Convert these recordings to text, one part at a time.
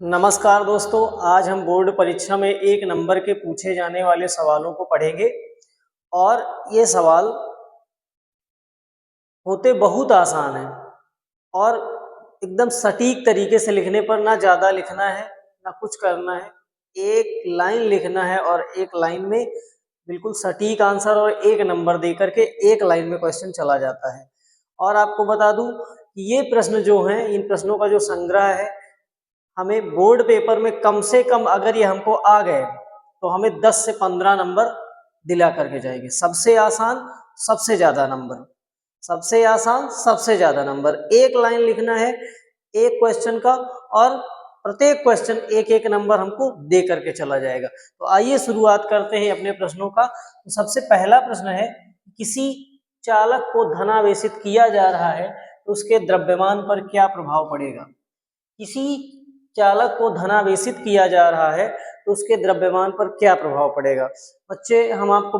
नमस्कार दोस्तों, आज हम बोर्ड परीक्षा में 1 नंबर के पूछे जाने वाले सवालों को पढ़ेंगे और ये सवाल होते बहुत आसान हैं और एकदम सटीक तरीके से लिखने पर ना ज़्यादा लिखना है, ना कुछ करना है। एक लाइन लिखना है और एक लाइन में बिल्कुल सटीक आंसर और 1 नंबर दे करके एक लाइन में क्वेश्चन चला जाता है। और आपको बता दूं कि ये प्रश्न जो हैं, इन प्रश्नों का जो संग्रह है, हमें बोर्ड पेपर में कम से कम अगर ये हमको आ गए तो हमें 10 से 15 नंबर दिला करके जाएंगे। सबसे आसान सबसे ज्यादा नंबर, सबसे आसान सबसे ज्यादा नंबर। एक लाइन लिखना है एक क्वेश्चन का और प्रत्येक क्वेश्चन एक एक नंबर हमको दे करके चला जाएगा। तो आइए शुरुआत करते हैं अपने प्रश्नों का। तो सबसे पहला प्रश्न है, किसी चालक को धनावेशित किया जा रहा है तो उसके द्रव्यमान पर क्या प्रभाव पड़ेगा। किसी चालक को धनावेशित किया जा रहा है तो उसके द्रव्यमान पर क्या प्रभाव पड़ेगा। बच्चे, हम आपको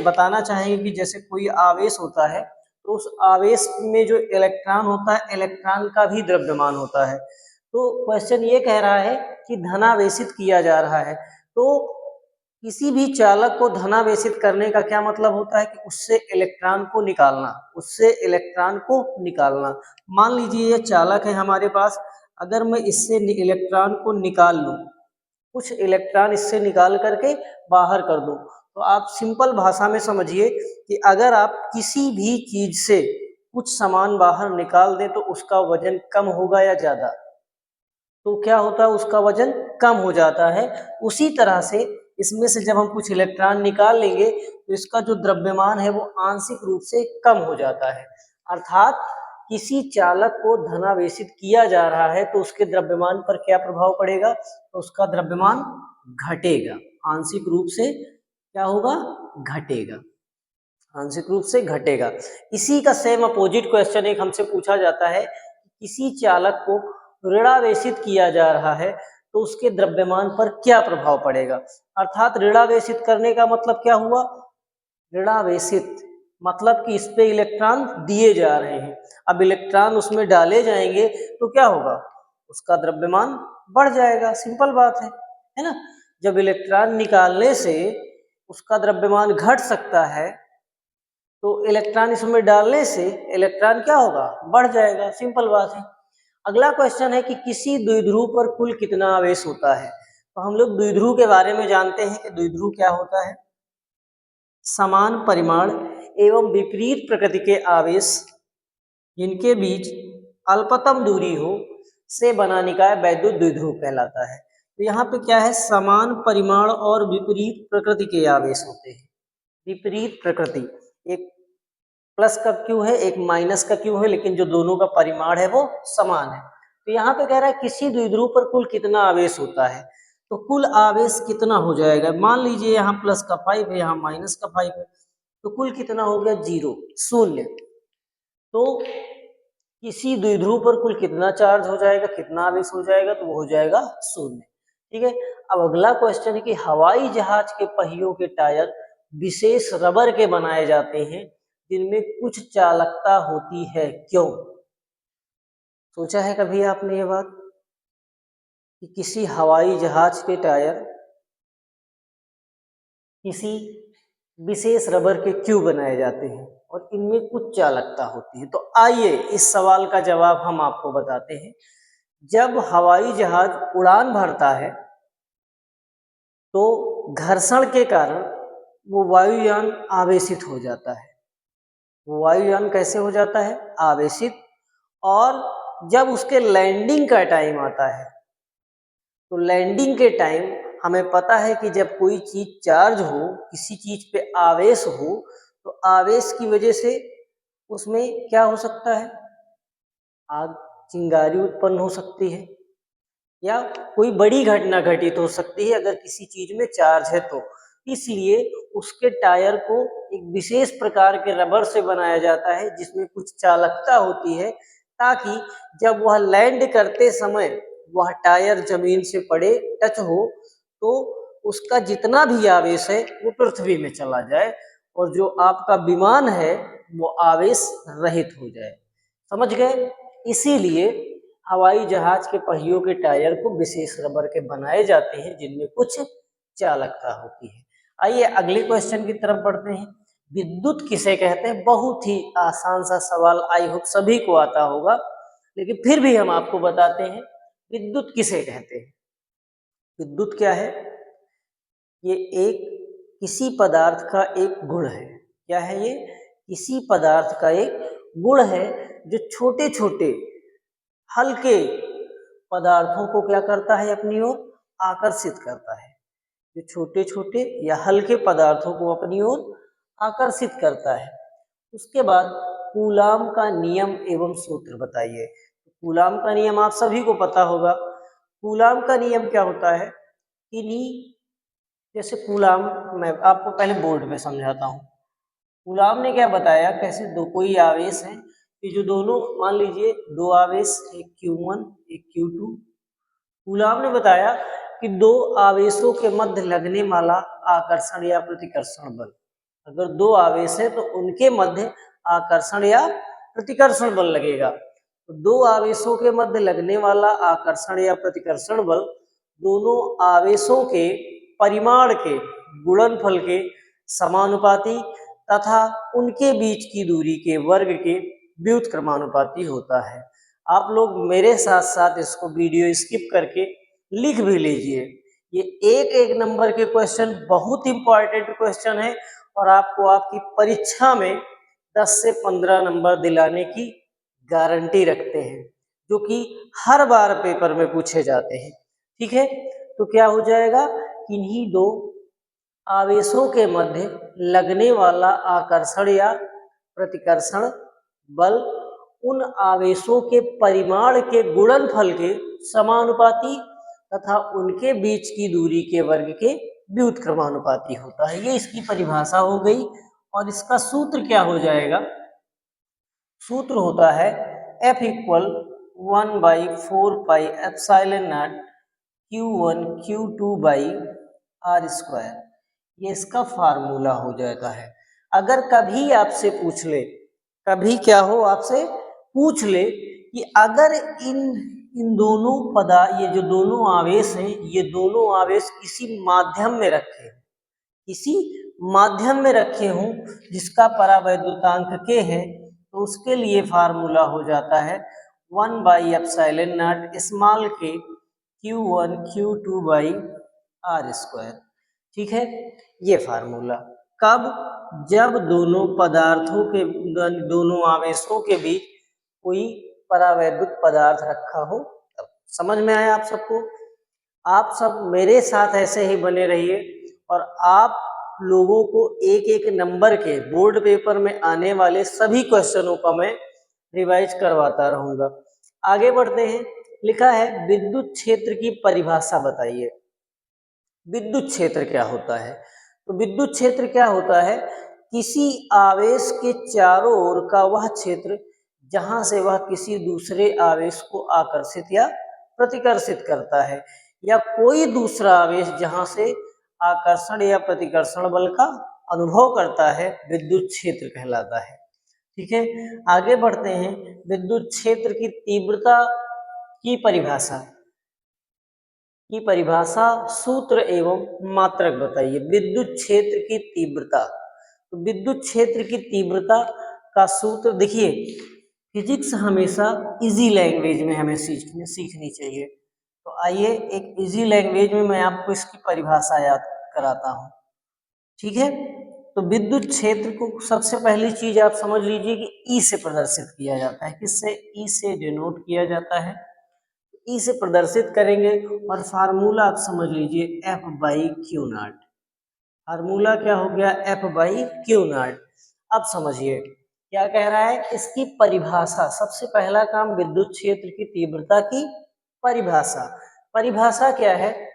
बताना चाहेंगे कि जैसे कोई आवेश होता है तो उस आवेश में जो इलेक्ट्रॉन होता है, इलेक्ट्रॉन का भी द्रव्यमान होता है। तो क्वेश्चन ये कह रहा है कि धनावेशित किया जा रहा है, तो किसी भी चालक को धनावेशित करने का क्या मतलब होता है कि उससे इलेक्ट्रॉन को निकालना, उससे इलेक्ट्रॉन को निकालना। मान लीजिए ये चालक है हमारे पास, अगर मैं इससे इलेक्ट्रॉन को निकाल लूं, कुछ इलेक्ट्रॉन इससे निकाल करके बाहर कर दूं, तो आप सिंपल भाषा में समझिए कि अगर आप किसी भी चीज से कुछ सामान बाहर निकाल दें तो उसका वजन कम होगा या ज्यादा, तो क्या होता है, उसका वजन कम हो जाता है। उसी तरह से इसमें से जब हम कुछ इलेक्ट्रॉन निकाल लेंगे तो इसका जो द्रव्यमान है वो आंशिक रूप से कम हो जाता है। अर्थात किसी चालक को धनावेशित किया जा रहा है तो उसके द्रव्यमान पर क्या प्रभाव पड़ेगा, तो उसका द्रव्यमान घटेगा, आंशिक रूप से क्या होगा, घटेगा, आंशिक रूप से घटेगा। इसी का सेम अपोजिट क्वेश्चन एक हमसे पूछा जाता है, किसी चालक को ऋणावेशित किया जा रहा है तो उसके द्रव्यमान पर क्या प्रभाव पड़ेगा। अर्थात ऋणावेशित करने का मतलब क्या हुआ, ऋणावेशित मतलब कि इस पे इलेक्ट्रॉन दिए जा रहे हैं, अब इलेक्ट्रॉन उसमें डाले जाएंगे तो क्या होगा, उसका द्रव्यमान बढ़ जाएगा। सिंपल बात है ना। जब इलेक्ट्रॉन निकालने से उसका द्रव्यमान घट सकता है तो इलेक्ट्रॉन इसमें डालने से इलेक्ट्रॉन क्या होगा, बढ़ जाएगा। सिंपल बात है। अगला क्वेश्चन है कि किसी द्विध्रुव पर कुल कितना आवेश होता है। तो हम लोग द्विध्रुव के बारे में जानते हैं कि द्विध्रुव क्या होता है, समान परिमाण एवं विपरीत प्रकृति के आवेश जिनके बीच अल्पतम दूरी हो से बना निकाय वैद्युत द्विध्रुव कहलाता है। तो यहाँ पे क्या है, समान परिमाण और विपरीत प्रकृति के आवेश होते हैं। विपरीत प्रकृति, एक प्लस का क्यू है एक माइनस का क्यू है, लेकिन जो दोनों का परिमाण है वो समान है। तो यहाँ पे कह रहा है किसी द्विध्रुव पर कुल कितना आवेश होता है, तो कुल आवेश कितना हो जाएगा। मान लीजिए यहाँ प्लस का 5 है, यहाँ माइनस का 5 है, तो कुल कितना हो गया, 0, शून्य। तो किसी द्विध्रुव पर कुल कितना चार्ज हो जाएगा, कितना आवेश हो जाएगा, तो वो हो जाएगा 0। ठीक है। अब अगला क्वेश्चन है कि हवाई जहाज के पहियों के टायर विशेष रबर के बनाए जाते हैं जिनमें कुछ चालकता होती है, क्यों। सोचा है कभी आपने ये बात कि किसी हवाई जहाज के टायर किसी विशेष रबर के क्यों बनाए जाते हैं और इनमें कुछ चालकता होती है। तो आइए इस सवाल का जवाब हम आपको बताते हैं। जब हवाई जहाज उड़ान भरता है तो घर्षण के कारण वो वायुयान आवेशित हो जाता है। वो वायुयान कैसे हो जाता है, आवेशित। और जब उसके लैंडिंग का टाइम आता है तो लैंडिंग के टाइम हमें पता है कि जब कोई चीज चार्ज हो, किसी चीज पे आवेश हो, तो आवेश की वजह से उसमें क्या हो सकता है, आग, चिंगारी उत्पन्न हो सकती है या कोई बड़ी घटना घटित हो सकती है अगर किसी चीज में चार्ज है तो। इसलिए उसके टायर को एक विशेष प्रकार के रबर से बनाया जाता है जिसमें कुछ चालकता होती है, ताकि जब वह लैंड करते समय वह टायर जमीन से पड़े, टच हो, तो उसका जितना भी आवेश है वो पृथ्वी में चला जाए और जो आपका विमान है वो आवेश रहित हो जाए। समझ गए। इसीलिए हवाई जहाज के पहियों के टायर को विशेष रबर के बनाए जाते हैं जिनमें कुछ चालकता होती है। आइए अगले क्वेश्चन की तरफ बढ़ते हैं। विद्युत किसे कहते हैं? बहुत ही आसान सा सवाल, आई होप सभी को आता होगा, लेकिन फिर भी हम आपको बताते हैं विद्युत किसे कहते हैं। विद्युत क्या है? ये एक किसी पदार्थ का एक गुण है। क्या है ये? किसी पदार्थ का एक गुण है जो छोटे छोटे हल्के पदार्थों को क्या करता है? अपनी ओर आकर्षित करता है। जो छोटे छोटे या हल्के पदार्थों को अपनी ओर आकर्षित करता है। उसके बाद कूलाम का नियम एवं सूत्र बताइए। कूलाम का नियम आप सभी को पता होगा। कूलाम का नियम क्या होता है? इन्हीं जैसे कूलाम, मैं आपको पहले बोर्ड में समझाता हूँ। कूलाम ने क्या बताया, कैसे दो कोई आवेश है कि जो दोनों, मान लीजिए दो आवेश, एक Q1 एक Q2। कूलाम ने बताया कि दो आवेशों के मध्य लगने वाला आकर्षण या प्रतिकर्षण बल, अगर दो आवेश है तो उनके मध्य आकर्षण या प्रतिकर्षण बल लगेगा। तो दो आवेशों के मध्य लगने वाला आकर्षण या प्रतिकर्षण बल दोनों आवेशों के परिमाण के गुणनफल के समानुपाती तथा उनके बीच की दूरी के वर्ग के व्युत्क्रमानुपाती होता है। आप लोग मेरे साथ साथ इसको वीडियो स्किप करके लिख भी लीजिए। ये एक एक नंबर के क्वेश्चन बहुत इंपॉर्टेंट क्वेश्चन है और आपको आपकी परीक्षा में 10 से 15 नंबर दिलाने की गारंटी रखते हैं, जो कि हर बार पेपर में पूछे जाते हैं। ठीक है, तो क्या हो जाएगा? इन्हीं दो आवेशों के मध्य लगने वाला आकर्षण या प्रतिकर्षण बल उन आवेशों के परिमाण के गुणनफल के समानुपाती तथा उनके बीच की दूरी के वर्ग के व्युत्क्रमानुपाती होता है। ये इसकी परिभाषा हो गई। और इसका सूत्र क्या हो जाएगा? सूत्र होता है F equal 1/4πε0 Q1 Q2 by R square. ये इसका फार्मूला हो जाता है। अगर कभी आपसे पूछ ले, कभी क्या हो, आपसे पूछ ले कि अगर इन दोनों ये जो दोनों आवेश हैं, ये दोनों आवेश किसी माध्यम में रखे, किसी माध्यम में रखे हों जिसका परावैद्युतांक k है, तो उसके लिए फार्मूला हो जाता है 1/ε0 small k Q1 Q2 by R square. ठीक है, ये फार्मूला कब? जब दोनों पदार्थों के, दोनों आवेशों के बीच कोई परावैद्युत पदार्थ रखा हो तब। समझ में आया आप सबको? आप सब मेरे साथ ऐसे ही बने रहिए और आप लोगों को एक एक नंबर के बोर्ड पेपर में आने वाले सभी क्वेश्चनों का मैं रिवाइज करवाता रहूंगा। आगे बढ़ते हैं। लिखा है विद्युत क्षेत्र की परिभाषा बताइए। विद्युत क्षेत्र क्या होता है? तो विद्युत क्षेत्र क्या होता है? किसी आवेश के चारों ओर का वह क्षेत्र जहां से वह किसी दूसरे आवेश को आकर्षित या प्रतिकर्षित करता है, या कोई दूसरा आवेश जहां से आकर्षण या प्रतिकर्षण बल का अनुभव करता है, विद्युत क्षेत्र कहलाता है। ठीक है, आगे बढ़ते हैं। विद्युत क्षेत्र की तीव्रता की परिभाषा सूत्र एवं मात्रक बताइए। विद्युत क्षेत्र की तीव्रता, तो विद्युत क्षेत्र की तीव्रता का सूत्र देखिए, फिजिक्स हमेशा इजी लैंग्वेज में हमें सीखनी चाहिए। तो आइए एक इजी लैंग्वेज में मैं आपको इसकी परिभाषा याद कराता हूँ। ठीक है, तो विद्युत क्षेत्र को सबसे पहली चीज आप समझ लीजिए कि ई से प्रदर्शित किया जाता है। किससे? ई से डिनोट किया जाता है। ई से प्रदर्शित करेंगे और फार्मूला आप समझ लीजिए F/Q0। फार्मूला क्या हो गया? F/Q0। अब समझिए क्या कह रहा है, इसकी परिभाषा। सबसे पहला काम विद्युत क्षेत्र की तीव्रता की परिभाषा। परिभाषा क्या है?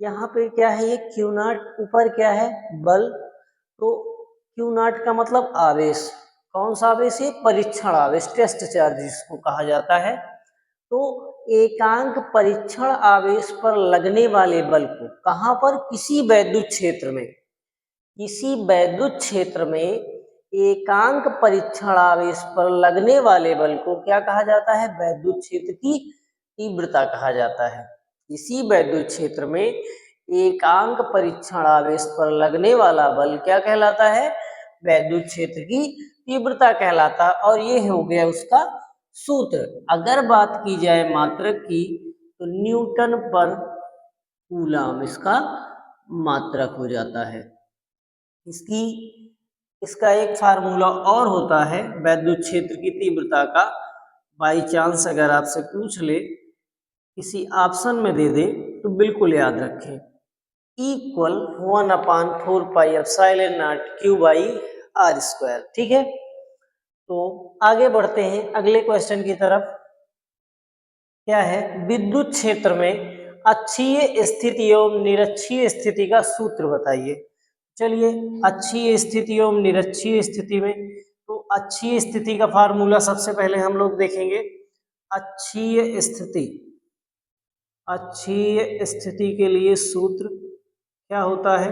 यहाँ पे क्या है, ये Q0, ऊपर क्या है? बल। तो Q0 का मतलब आवेश। कौन सा आवेश? ये परीक्षण आवेश, टेस्ट चार्ज जिसको कहा जाता है। तो एकांक परीक्षण आवेश पर लगने वाले बल को, कहां पर? किसी वैद्युत क्षेत्र में, किसी वैद्युत क्षेत्र में एकांक परीक्षण आवेश पर लगने वाले बल को क्या कहा जाता है? वैद्युत क्षेत्र की तीव्रता कहा जाता है। इसी वैद्युत क्षेत्र में एकांक परीक्षण आवेश पर लगने वाला बल क्या कहलाता है? वैद्युत क्षेत्र की तीव्रता कहलाता है। और ये हो गया उसका सूत्र। अगर बात की जाए मात्रक की तो न्यूटन पर कूलम इसका मात्रक हो जाता है। इसका एक फार्मूला और होता है वैद्युत क्षेत्र की तीव्रता का। बाई चांस अगर आपसे पूछ ले, किसी ऑप्शन में दे दे, तो बिल्कुल याद रखें, इक्वल 1/4πε0 Q/r²। ठीक है, तो आगे बढ़ते हैं अगले क्वेश्चन की तरफ। क्या है? विद्युत क्षेत्र में अक्षीय स्थिति एवं निरक्षीय स्थिति का सूत्र बताइए। चलिए, अक्षीय स्थिति एवं निरक्षीय स्थिति में, तो अक्षीय स्थिति का फार्मूला सबसे पहले हम लोग देखेंगे। अक्षीय स्थिति के लिए सूत्र क्या होता है?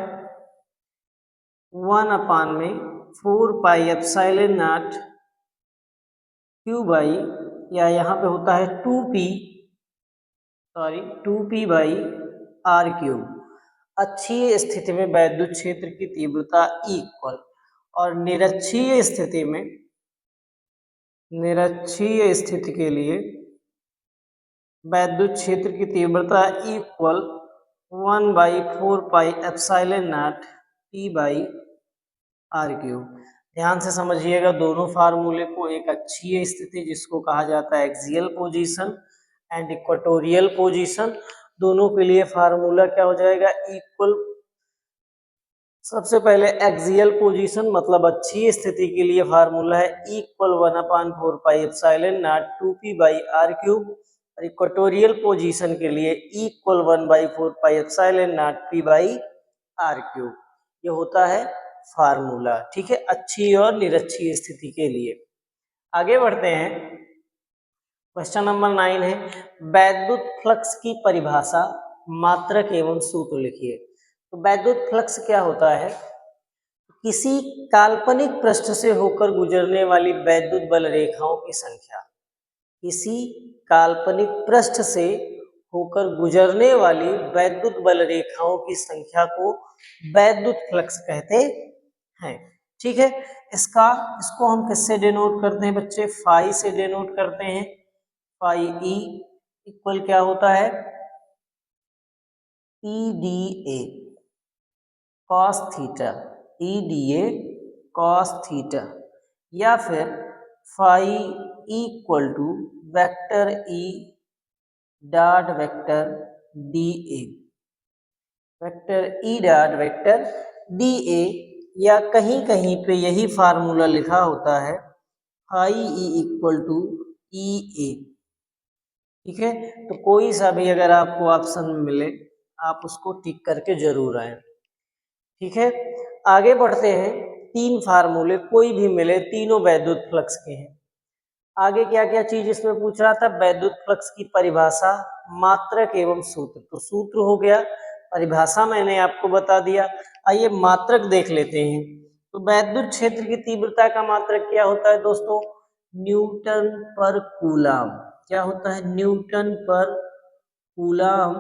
1/4πε0 Q/, या यहाँ पे होता है 2p/r³। अक्षीय स्थिति में वैद्युत क्षेत्र की तीव्रता इक्वल, और निरक्षीय स्थिति के लिए वैद्युत क्षेत्र की तीव्रता इक्वल 1/4πε0 P/r³। ध्यान से समझिएगा दोनों फार्मूले को। एक अक्षीय स्थिति जिसको कहा जाता है axial position and equatorial position, दोनों के लिए फार्मूला क्या हो जाएगा? इक्वल। सबसे पहले एक्सियल पोजीशन मतलब अक्षीय स्थिति के लिए फार्मूला है इक्वल 1/4πε0 2p/r³, और इक्वेटोरियल पोजीशन के लिए इक्वल 1/4πε0 p/r³। ये होता है फार्मूला। ठीक है, अक्षीय और निरक्षीय स्थिति के लिए। आगे बढ़ते हैं, क्वेश्चन नंबर 9 है, वैद्युत फ्लक्स की परिभाषा, मात्रक एवं सूत्र लिखिए। तो वैद्युत फ्लक्स क्या होता है? किसी काल्पनिक पृष्ठ से होकर गुजरने वाली वैद्युत बल रेखाओं की संख्या। किसी काल्पनिक पृष्ठ से होकर गुजरने वाली वैद्युत बल रेखाओं की संख्या को वैद्युत फ्लक्स कहते हैं। ठीक है, इसको हम किससे डिनोट करते हैं बच्चे? फाई से डिनोट करते हैं। फाई ई इक्वल क्या होता है? EDA cos theta, EDA cos theta, या फिर phi equal to vector E dot vector DA, vector E dot vector DA, या कहीं कहीं पे यही फार्मूला लिखा होता है phi E equal to EA। ठीक है, तो कोई सा भी अगर आपको ऑप्शन में मिले आप उसको टिक करके जरूर आए। ठीक है, आगे बढ़ते हैं। 3 फार्मूले कोई भी मिले, तीनों वैद्युत फ्लक्स के हैं। आगे क्या क्या चीज इसमें पूछ रहा था? वैद्युत फ्लक्स की परिभाषा, मात्रक एवं सूत्र। तो सूत्र हो गया, परिभाषा मैंने आपको बता दिया। आइए मात्रक देख लेते हैं। तो वैद्युत क्षेत्र की तीव्रता का मात्रक क्या होता है दोस्तों? न्यूटन पर कूलम। क्या होता है? न्यूटन पर कूलम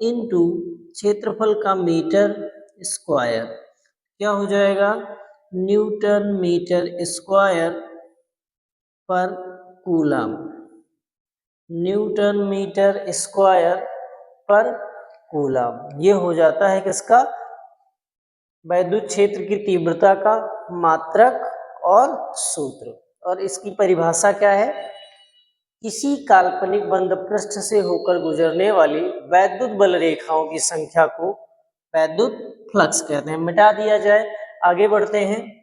इनटू क्षेत्रफल का मीटर स्क्वायर। क्या हो जाएगा? न्यूटन मीटर स्क्वायर पर कूलम। न्यूटन मीटर स्क्वायर पर कूलम, ये हो जाता है किसका? वैद्युत क्षेत्र की तीव्रता का मात्रक और सूत्र। और इसकी परिभाषा क्या है? किसी काल्पनिक बंद पृष्ठ से होकर गुजरने वाली वैद्युत बल रेखाओं की संख्या को वैद्युत फ्लक्स कहते हैं। मिटा दिया जाए, आगे बढ़ते हैं।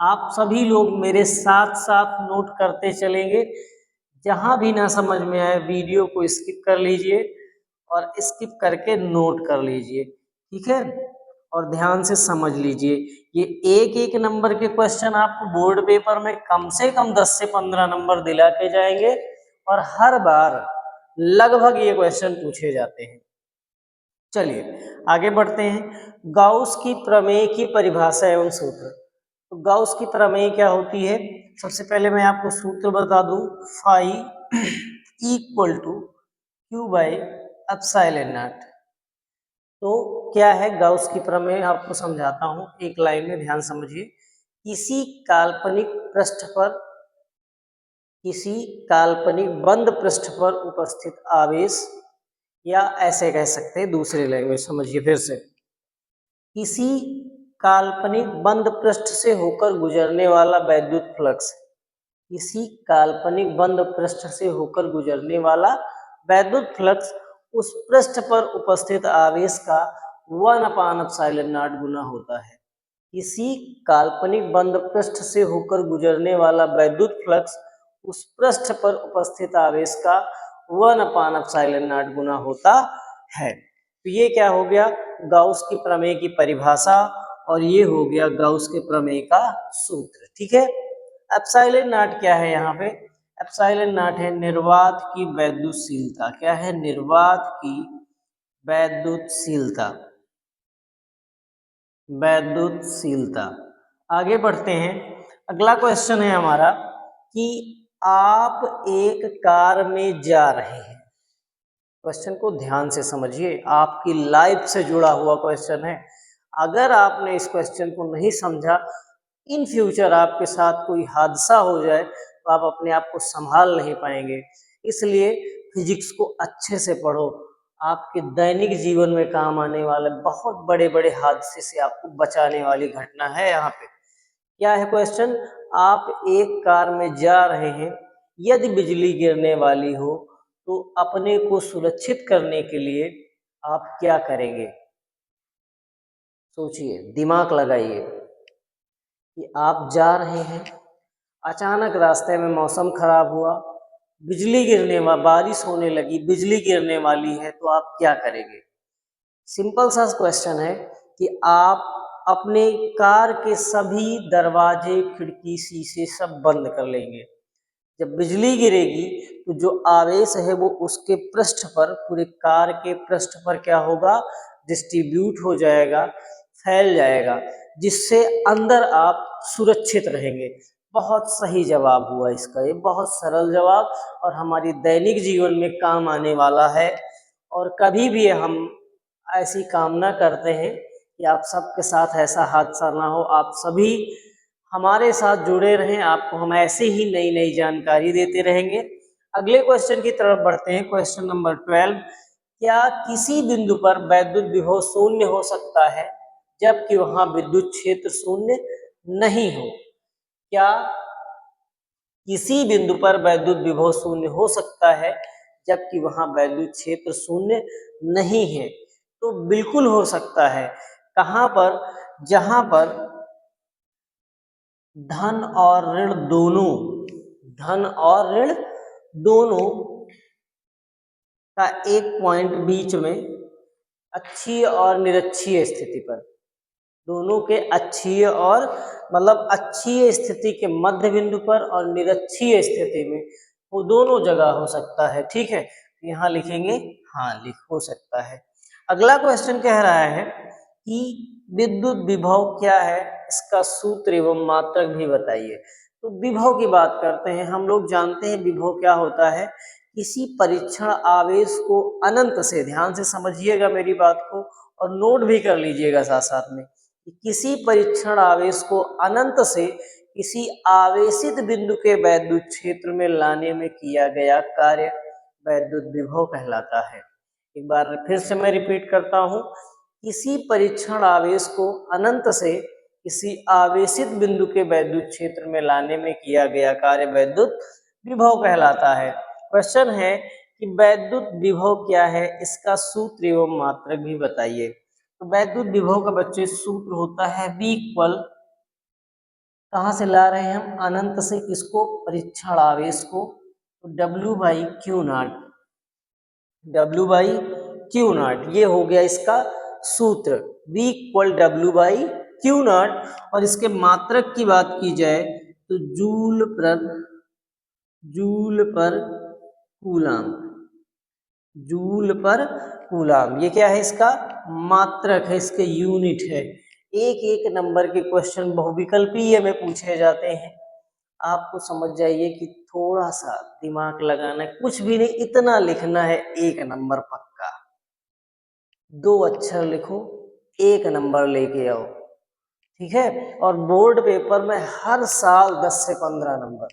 आप सभी लोग मेरे साथ साथ नोट करते चलेंगे। जहां भी ना समझ में आए वीडियो को स्किप कर लीजिए और स्किप करके नोट कर लीजिए। ठीक है, और ध्यान से समझ लीजिए। ये एक एक नंबर के क्वेश्चन आपको बोर्ड पेपर में कम से कम 10 से 15 नंबर दिला के जाएंगे, और हर बार लगभग ये क्वेश्चन पूछे जाते हैं। चलिए आगे बढ़ते हैं। गाउस की प्रमेय की परिभाषा एवं सूत्र। तो गाउस की प्रमेय क्या होती है? सबसे पहले मैं आपको सूत्र बता दूं। Phi equal to Q by epsilon naught. तो क्या है गाउस की प्रमेय, आपको समझाता हूं एक लाइन में, ध्यान समझिए। किसी काल्पनिक पृष्ठ पर, किसी काल्पनिक बंद पृष्ठ पर उपस्थित आवेश, या ऐसे कह सकते हैं दूसरी लैंग्वेज समझिए फिर से, किसी काल्पनिक बंद पृष्ठ से होकर गुजरने वाला वैद्युत फ्लक्स, किसी काल्पनिक बंद पृष्ठ से होकर गुजरने वाला वैद्युत फ्लक्स उस पृष्ठ पर उपस्थित आवेश का 1/ε0 गुना होता है। किसी काल्पनिक बंद पृष्ठ से होकर गुजरने वाला वैद्युत फ्लक्स उस पृष्ठ पर उपस्थित आवेश का 1/ε0 गुना होता है। तो ये क्या हो गया, गाउस की प्रमेय की परिभाषा, और ये हो गया गाउस के प्रमेय का सूत्र। ठीक है, एप्सिलॉन नॉट क्या है यहाँ पे, एप्सिलॉन नॉट है निर्वात की वैद्युतशीलता। क्या है, निर्वात की वैद्युतशीलता, वैद्युतशीलता। आगे बढ़ते हैं, अगला क्वेश्चन है हमारा कि आप एक कार में जा रहे हैं। क्वेश्चन को ध्यान से समझिए, आपकी लाइफ से जुड़ा हुआ क्वेश्चन है। अगर आपने इस क्वेश्चन को नहीं समझा, इन फ्यूचर आपके साथ कोई हादसा हो जाए तो आप अपने आप को संभाल नहीं पाएंगे। इसलिए फिजिक्स को अच्छे से पढ़ो, आपके दैनिक जीवन में काम आने वाले बहुत बड़े बड़े हादसे से आपको बचाने वाली घटना है यहाँ पे। क्या है क्वेश्चन, आप एक कार में जा रहे हैं, यदि बिजली गिरने वाली हो तो अपने को सुरक्षित करने के लिए आप क्या करेंगे? सोचिए, दिमाग लगाइए कि आप जा रहे हैं, अचानक रास्ते में मौसम खराब हुआ, बिजली गिरने वाली, बारिश होने लगी, बिजली गिरने वाली है, तो आप क्या करेंगे? सिंपल सा क्वेश्चन है कि आप अपने कार के सभी दरवाजे, खिड़की, शीशे सब बंद कर लेंगे। जब बिजली गिरेगी तो जो आवेश है वो उसके पृष्ठ पर, पूरे कार के पृष्ठ पर क्या होगा, डिस्ट्रीब्यूट हो जाएगा, फैल जाएगा, जिससे अंदर आप सुरक्षित रहेंगे। बहुत सही जवाब हुआ इसका, ये बहुत सरल जवाब और हमारी दैनिक जीवन में काम आने वाला है। और कभी भी हम ऐसी कामना करते हैं कि आप सबके साथ ऐसा हादसा ना हो, आप सभी हमारे साथ जुड़े रहें, आपको हम ऐसे ही नई नई जानकारी देते रहेंगे। अगले क्वेश्चन की तरफ बढ़ते हैं, क्वेश्चन नंबर 12। क्या किसी बिंदु पर वैद्युत विभव शून्य हो सकता है जबकि वहां विद्युत क्षेत्र शून्य नहीं हो? क्या किसी बिंदु पर वैद्युत विभव शून्य हो सकता है जबकि वहां वैद्युत क्षेत्र शून्य नहीं है? तो बिल्कुल हो सकता है। कहां पर, जहां पर धन और ऋण दोनों, धन और ऋण दोनों का एक पॉइंट बीच में अक्षीय और निरक्षीय स्थिति पर, दोनों के अक्षीय और मतलब अक्षीय स्थिति के मध्य बिंदु पर और निरक्षीय स्थिति में, वो दोनों जगह हो सकता है। ठीक है, यहाँ लिखेंगे हाँ, हो सकता है। अगला क्वेश्चन कह रहा है कि विद्युत विभव क्या है, इसका सूत्र एवं मात्रक भी बताइए। तो विभव की बात करते हैं, हम लोग जानते हैं विभव क्या होता है। किसी परीक्षण आवेश को अनंत से, ध्यान से समझिएगा मेरी बात को और नोट भी कर लीजिएगा साथ साथ में, किसी परीक्षण आवेश को अनंत से किसी आवेशित बिंदु के वैद्युत क्षेत्र में लाने में किया गया कार्य वैद्युत विभव कहलाता है। एक बार फिर से मैं रिपीट करता हूं, किसी परीक्षण आवेश को अनंत से किसी आवेशित बिंदु के वैद्युत क्षेत्र में लाने में किया गया कार्य वैद्युत विभव कहलाता है। क्वेश्चन है कि वैद्युत विभव क्या है, इसका सूत्र एवं मात्रक भी बताइए। तो वैद्युत विभव का बच्चे सूत्र होता है V इक्वल, कहाँ से ला रहे हैं हम, अनंत से, किसको, परीक्षण आवेश को, तो W/Q0, W/Q0 ये हो गया इसका सूत्र, V इक्वल W/Q0। और इसके मात्रक की बात की जाए तो जूल पर कूलाम, जूल पर कूलाम, ये क्या है, इसका मात्रक है, इसके यूनिट है। एक एक नंबर के क्वेश्चन बहुविकल्पीय में पूछे जाते हैं आपको समझ जाइए कि थोड़ा सा दिमाग लगाना है, कुछ भी नहीं, इतना लिखना है, 1 नंबर पक्का। 2 अक्षर लिखो, 1 नंबर लेके आओ, ठीक है। और बोर्ड पेपर में हर साल 10 से 15 नंबर।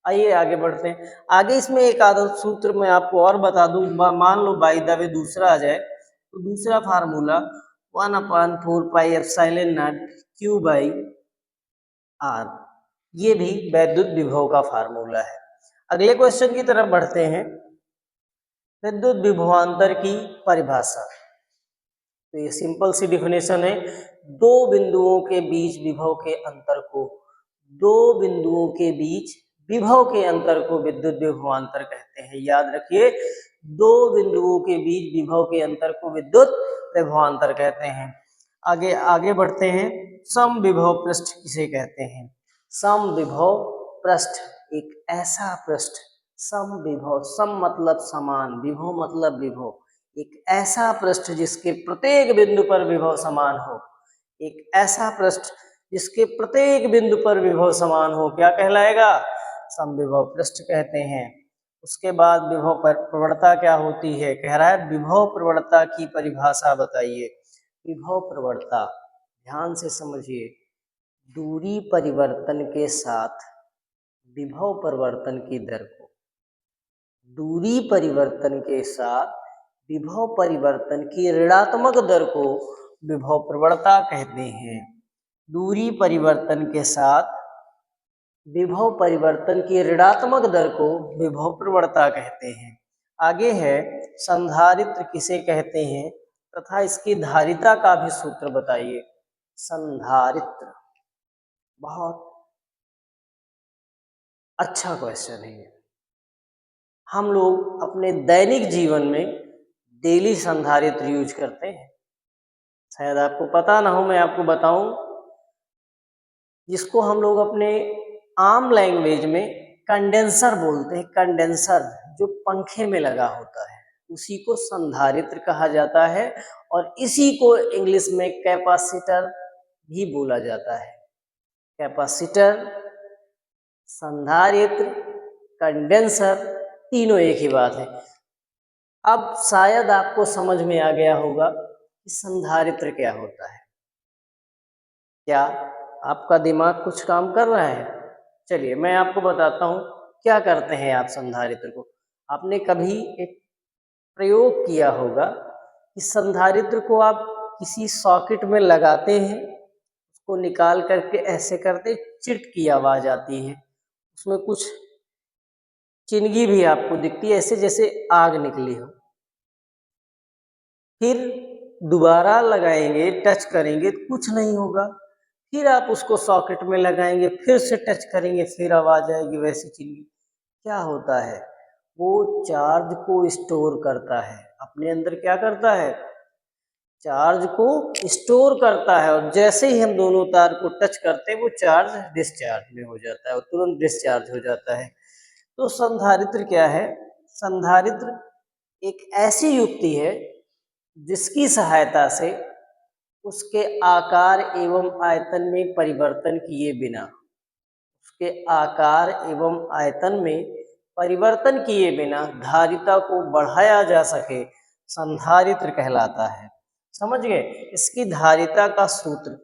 आइए आगे बढ़ते हैं। आगे इसमें एक आधा सूत्र मैं आपको और बता दूं, मान लो बाई द वे दूसरा आ जाए, तो दूसरा formula 1/4 pi epsilon naught Q by R, ये भी वैद्युत विभव का फार्मूला है। अगले क्वेश्चन की तरफ बढ़ते हैं। विद्युत विभवांतर की परिभाषा, तो ये सिंपल सी डिफिनेशन है, दो बिंदुओं के बीच विभव के अंतर को, दो बिंदुओं के बीच विभव के अंतर को विद्युत विभवांतर कहते हैं। याद रखिए, दो बिंदुओं के बीच विभव के अंतर को विद्युत विभवांतर कहते हैं। आगे आगे बढ़ते हैं। सम विभव पृष्ठ किसे कहते हैं? सम विभव पृष्ठ एक ऐसा पृष्ठ, सम विभव, सम मतलब समान, विभव मतलब विभव, एक ऐसा पृष्ठ जिसके प्रत्येक बिंदु पर विभव समान हो, एक ऐसा पृष्ठ जिसके प्रत्येक बिंदु पर विभव समान हो, क्या कहलाएगा? समविभव पृष्ठ कहते हैं। उसके बाद विभव प्रवणता क्या होती है? कह रहा है विभव प्रवणता की परिभाषा बताइए। विभव प्रवणता ध्यान से समझिए, दूरी परिवर्तन के साथ विभव परिवर्तन की दर को, दूरी परिवर्तन के साथ विभव परिवर्तन की ऋणात्मक दर को विभव प्रवणता कहते हैं। दूरी परिवर्तन के साथ विभव परिवर्तन की ऋणात्मक दर को विभव प्रवणता कहते हैं। आगे है संधारित्र किसे कहते हैं तथा इसकी धारिता का भी सूत्र बताइए। संधारित्र बहुत अच्छा क्वेश्चन है। हम लोग अपने दैनिक जीवन में डेली संधारित्र यूज करते हैं, शायद आपको पता ना हो, मैं आपको बताऊं, जिसको हम लोग अपने आम लैंग्वेज में कंडेंसर बोलते हैं। कंडेंसर जो पंखे में लगा होता है उसी को संधारित्र कहा जाता है, और इसी को इंग्लिश में कैपेसिटर भी बोला जाता है। कैपेसिटर, संधारित्र, कंडेंसर, तीनों एक ही बात है। अब शायद आपको समझ में आ गया होगा कि संधारित्र क्या होता है। क्या आपका दिमाग कुछ काम कर रहा है? चलिए मैं आपको बताता हूँ क्या करते हैं आप संधारित्र को। आपने कभी एक प्रयोग किया होगा कि संधारित्र को आप किसी सॉकेट में लगाते हैं, उसको निकाल करके ऐसे करते चिट की आवाज आती है, उसमें कुछ चिनगी भी आपको दिखती है, ऐसे जैसे आग निकली हो। फिर दोबारा लगाएंगे, टच करेंगे, कुछ नहीं होगा। फिर आप उसको सॉकेट में लगाएंगे, फिर से टच करेंगे, फिर आवाज आएगी वैसी चिनगी। क्या होता है? वो चार्ज को स्टोर करता है अपने अंदर। क्या करता है? चार्ज को स्टोर करता है, और जैसे ही हम दोनों तार को टच करते हैं वो चार्ज डिस्चार्ज में हो जाता है और तुरंत डिस्चार्ज हो जाता है। तो संधारित्र क्या है? संधारित्र एक ऐसी युक्ति है जिसकी सहायता से उसके आकार एवं आयतन में परिवर्तन किए बिना, उसके आकार एवं आयतन में परिवर्तन किए बिना धारिता को बढ़ाया जा सके, संधारित्र कहलाता है। समझ गए? इसकी धारिता का सूत्र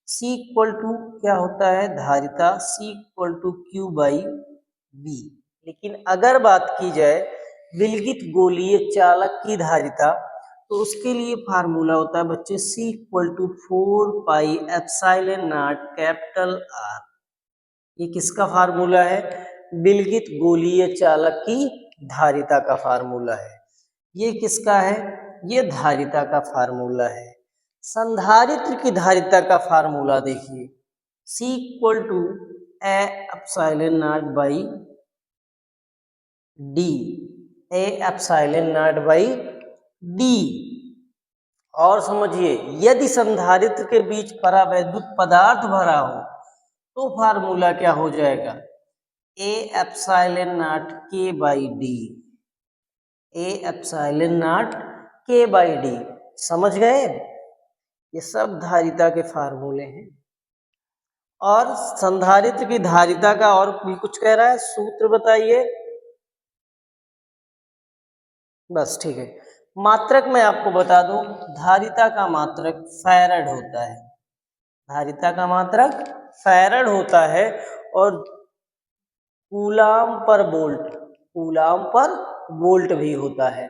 C इक्वल टू क्या होता है? धारिता C equal to Q by B. लेकिन अगर बात की जाए विलगित गोलीय चालक की धारिता, तो उसके लिए फार्मूला होता है बच्चे C equal to 4 pi epsilon naught capital R। ये किसका फार्मूला है? विलगित गोलीय चालक की धारिता का फार्मूला है। ये किसका है? ये धारिता का फार्मूला है। संधारित्र की धारिता का फार्मूला देखिए, C equal to A epsilon naught by D, A epsilon naught by D. और समझिए, यदि संधारित्र के बीच परावैद्युत पदार्थ भरा हो तो फार्मूला क्या हो जाएगा? ए एप्सिलॉन नॉट के by D, A epsilon not के बाई डी। समझ गए? ये सब धारिता के फार्मूले हैं। और संधारित्र की धारिता का और भी कुछ कह रहा है, सूत्र बताइए। बस ठीक है। मात्रक मैं आपको बता दूं, धारिता का मात्रक फैरड होता है। धारिता का मात्रक फैरड होता है और कूलाम पर वोल्ट, कूलाम पर वोल्ट भी होता है।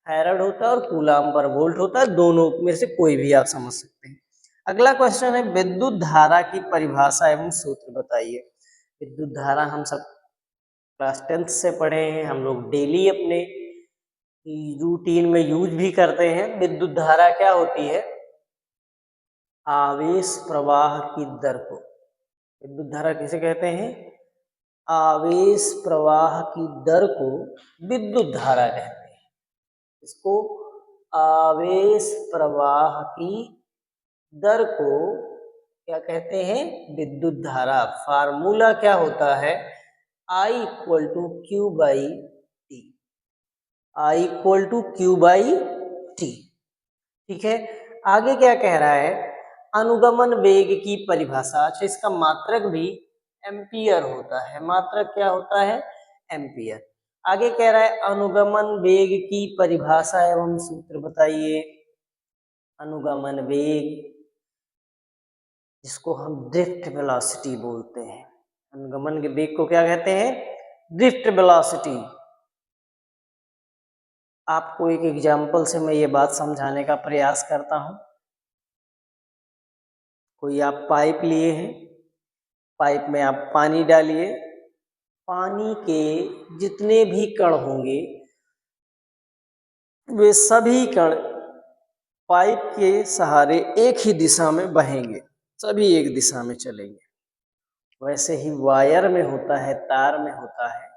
फैरड होता है और कूलाम पर वोल्ट होता है, दोनों में से कोई भी आप समझ सकते हैं। अगला क्वेश्चन है, विद्युत धारा की परिभाषा एवं सूत्र बताइए। विद्युत धारा हम सब क्लास 10th से पढ़े हैं, हम लोग डेली अपने रूटीन में यूज भी करते हैं। विद्युत धारा क्या होती है? आवेश प्रवाह की दर को विद्युत धारा किसे कहते हैं? आवेश प्रवाह की दर को विद्युत धारा कहते हैं। इसको आवेश प्रवाह की दर को क्या कहते हैं? विद्युत धारा। फार्मूला क्या होता है? I equal to Q by T. I equal to Q by T. ठीक है। आगे क्या कह रहा है? अनुगमन वेग की परिभाषा। अच्छा, इसका मात्रक भी एम्पियर होता है। मात्रक क्या होता है? एम्पियर। आगे कह रहा है, अनुगमन वेग की परिभाषा एवं सूत्र बताइए। अनुगमन वेग, जिसको हम ड्रिफ्ट वेलोसिटी बोलते हैं। अनुगमन के वेग को क्या कहते हैं? Drift velocity. आपको एक एग्जाम्पल से मैं ये बात समझाने का प्रयास करता हूं। कोई आप पाइप लिए हैं, पाइप में आप पानी डालिए, पानी के जितने भी कण होंगे वे सभी कण पाइप के सहारे एक ही दिशा में बहेंगे, सभी एक दिशा में चलेंगे। वैसे ही वायर में होता है, तार में होता है,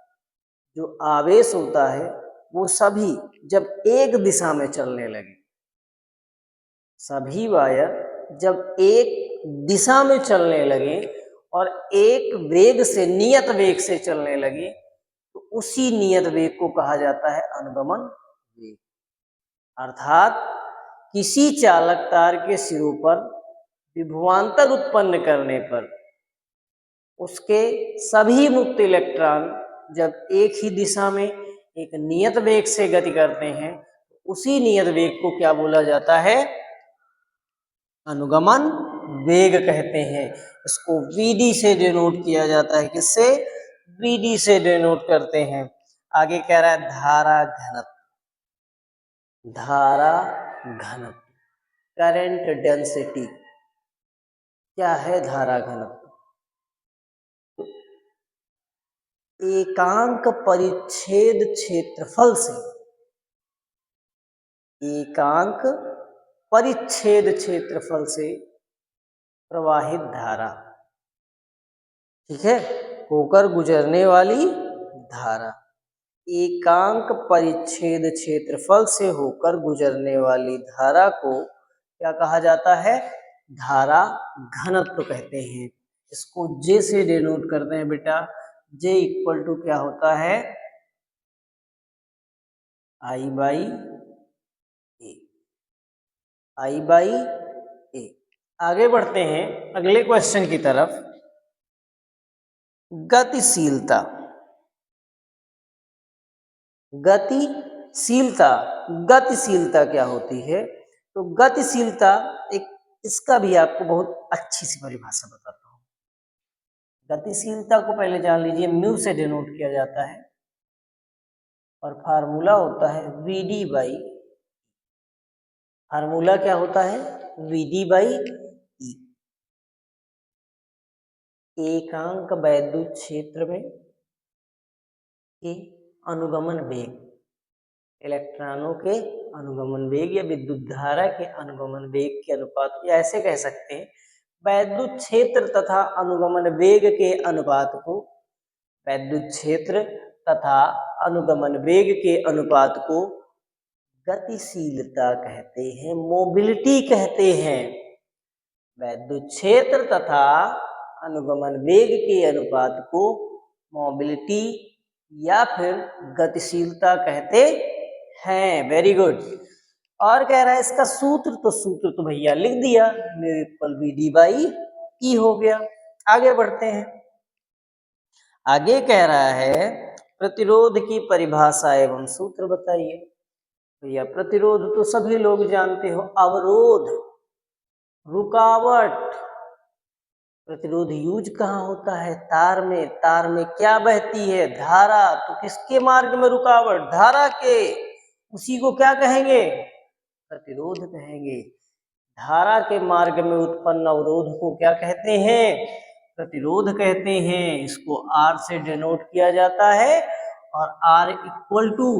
जो आवेश होता है वो सभी जब एक दिशा में चलने लगे, सभी वायर जब एक दिशा में चलने लगे और एक वेग से, नियत वेग से चलने लगे, तो उसी नियत वेग को कहा जाता है अनुगमन वेग। अर्थात किसी चालक तार के सिरों पर विभवांतर उत्पन्न करने पर उसके सभी मुक्त इलेक्ट्रॉन जब एक ही दिशा में एक नियत वेग से गति करते हैं, उसी नियत वेग को क्या बोला जाता है? अनुगमन वेग कहते हैं। इसको वीडी से डिनोट किया जाता है। किससे? वीडी से डिनोट करते हैं। आगे कह रहा है धारा घनत्व। धारा घनत्व, करंट डेंसिटी। क्या है धारा घनत्व? एकांक परिच्छेद क्षेत्रफल से, एकांक परिच्छेद क्षेत्रफल से प्रवाहित धारा। ठीक है, होकर गुजरने वाली धारा। एकांक परिच्छेद क्षेत्रफल से होकर गुजरने वाली धारा को क्या कहा जाता है? धारा घनत्व कहते हैं। इसको जे से डिनोट करते हैं बेटा। जे इक्वल टू क्या होता है? आई बाई ए। आई बाई ए। आगे बढ़ते हैं अगले क्वेश्चन की तरफ। गतिशीलता। गतिशीलता, गतिशीलता क्या होती है? तो गतिशीलता एक, इसका भी आपको बहुत अच्छी सी परिभाषा बताता हूं। गतिशीलता को पहले जान लीजिए, म्यू से डिनोट किया जाता है और फार्मूला होता है वीडी बाई। फार्मूला क्या होता है? VD by E. एकांक वैद्युत क्षेत्र में के अनुगमन वेग, इलेक्ट्रॉनों के अनुगमन वेग या विद्युत धारा के अनुगमन वेग के अनुपात, या ऐसे कह सकते हैं वैद्युत क्षेत्र तथा अनुगमन वेग के अनुपात को, वैद्युत क्षेत्र तथा अनुगमन वेग के अनुपात को गतिशीलता कहते हैं, मोबिलिटी कहते हैं। वैद्युत क्षेत्र तथा अनुगमन वेग के अनुपात को मोबिलिटी या फिर गतिशीलता कहते हैं। Very good. और कह रहा है इसका सूत्र, तो सूत्र तो भैया लिख दिया, mu equal V D by E हो गया। आगे बढ़ते हैं। आगे कह रहा है प्रतिरोध की परिभाषा एवं सूत्र बताइए। भैया प्रतिरोध तो सभी लोग जानते हो, अवरोध, रुकावट। प्रतिरोध यूज कहाँ होता है? तार में। तार में क्या बहती है? धारा। तो किसके मार्ग में रुकावट? धारा के। उसी को क्या कहेंगे? प्रतिरोध कहेंगे। धारा के मार्ग में उत्पन्न अवरोध को क्या कहते हैं? प्रतिरोध कहते हैं। इसको R से डिनोट किया जाता है और R इक्वल टू,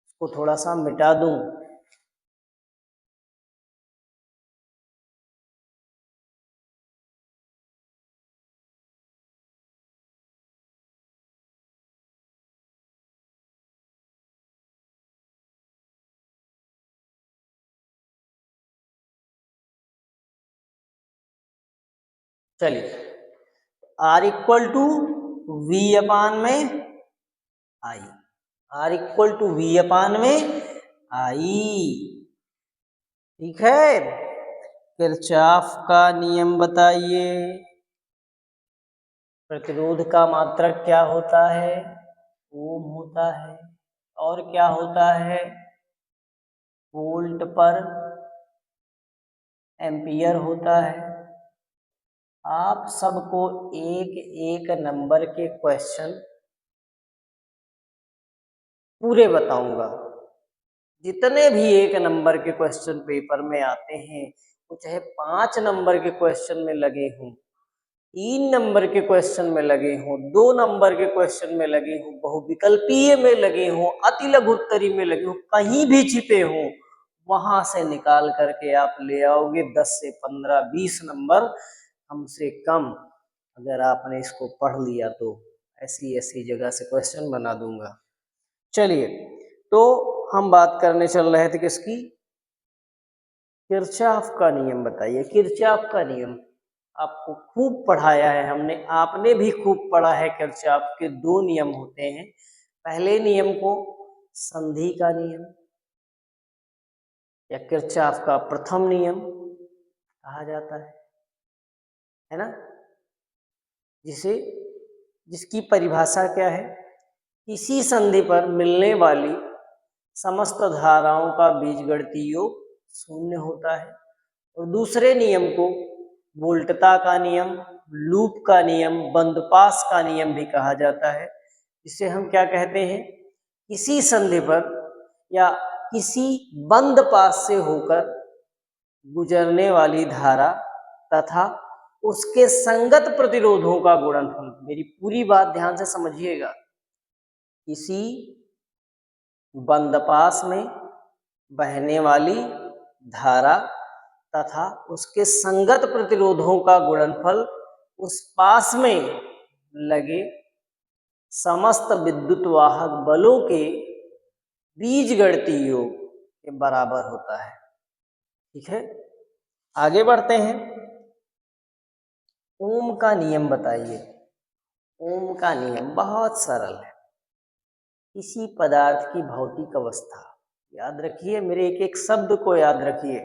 इसको थोड़ा सा मिटा दूं, चलिए R equal to V upon में I, R equal to V upon में I। ठीक है। किरचॉफ का नियम बताइए। प्रतिरोध का मात्रक क्या होता है? ओम होता है। और क्या होता है? वोल्ट पर एम्पियर होता है। आप सबको एक एक नंबर के क्वेश्चन पूरे बताऊंगा। जितने भी एक नंबर के क्वेश्चन पेपर में आते हैं, वो चाहे 5 नंबर के क्वेश्चन में लगे हों, 3 नंबर के क्वेश्चन में लगे हों, 2 नंबर के क्वेश्चन में लगे हों, बहुविकल्पीय में लगे हों, अति लघु उत्तरी में लगे हों, कहीं भी छिपे हों, वहां से निकाल करके आप ले आओगे 10 से 15 20 नंबर कम से कम। अगर आपने इसको पढ़ लिया तो ऐसी ऐसी जगह से क्वेश्चन बना दूंगा। चलिए, तो हम बात करने चल रहे थे किसकी? किरचॉफ का नियम बताइए। किरचॉफ का नियम आपको खूब पढ़ाया है हमने, आपने भी खूब पढ़ा है। किरचॉफ के 2 नियम होते हैं। पहले नियम को संधि का नियम या किरचॉफ का प्रथम नियम कहा जाता है ना? जिसकी परिभाषा क्या है? किसी संधि पर मिलने वाली समस्त धाराओं का बीजगणितीय योग 0 होता है। और दूसरे नियम को वोल्टता का नियम, लूप का नियम, बंद पास का नियम भी कहा जाता है। इसे हम क्या कहते हैं? किसी संधि पर या किसी बंद पास से होकर गुजरने वाली धारा तथा उसके संगत प्रतिरोधों का गुणनफल। मेरी पूरी बात ध्यान से समझिएगा। किसी बंद पास में बहने वाली धारा तथा उसके संगत प्रतिरोधों का गुणनफल उस पास में लगे समस्त विद्युत वाहक बलों के बीजगणितीय योग के बराबर होता है। ठीक है, आगे बढ़ते हैं। ओम का नियम बताइए। ओम का नियम बहुत सरल है। किसी पदार्थ की भौतिक अवस्था, याद रखिए, मेरे एक एक शब्द को याद रखिए।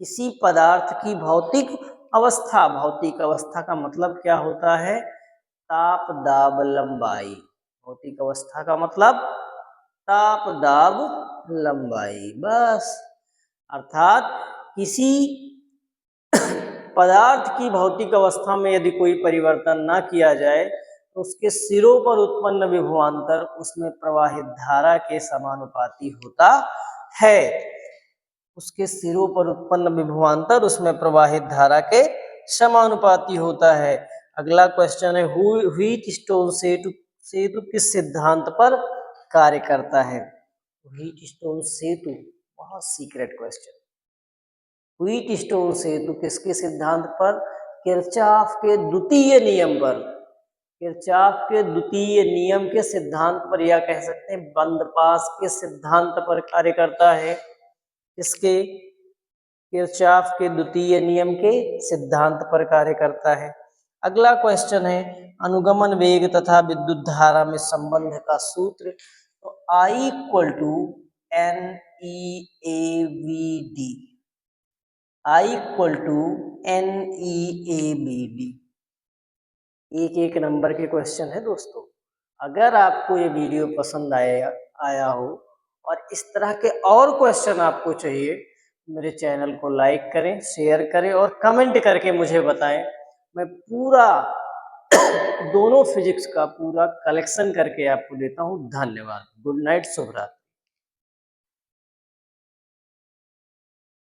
किसी पदार्थ की भौतिक अवस्था, भौतिक अवस्था का मतलब क्या होता है? ताप दाब लंबाई। भौतिक अवस्था का मतलब ताप दाब लंबाई, बस। अर्थात किसी पदार्थ की भौतिक अवस्था में यदि कोई परिवर्तन ना किया जाए तो उसके सिरों पर उत्पन्न विभवांतर उसमें प्रवाहित धारा के समानुपाती होता है। उसके सिरों पर उत्पन्न विभवांतर उसमें प्रवाहित धारा के समानुपाती होता है। अगला क्वेश्चन है, व्हीट स्टोन सेतु किस सिद्धांत पर कार्य करता है? व्हीट स्टोन सेतु बहुत सीक्रेट क्वेश्चन। व्हीट स्टोन सेतु किसके सिद्धांत पर? किरचॉफ के द्वितीय नियम पर। किरचॉफ के द्वितीय नियम के सिद्धांत पर, या कह सकते हैं बंद पास के सिद्धांत पर कार्य करता है। इसके किरचॉफ के द्वितीय नियम के सिद्धांत पर कार्य करता है। अगला क्वेश्चन है, अनुगमन वेग तथा विद्युत धारा में संबंध का सूत्र। तो I equal to NEAVD, I equal to NEABD। एक एक नंबर के क्वेश्चन है दोस्तों। अगर आपको ये वीडियो पसंद आया हो और इस तरह के और क्वेश्चन आपको चाहिए, मेरे चैनल को लाइक करें, शेयर करें और कमेंट करके मुझे बताएं। मैं पूरा दोनों फिजिक्स का पूरा कलेक्शन करके आपको देता हूँ। धन्यवाद। गुड नाइट, शुभ रात्रि।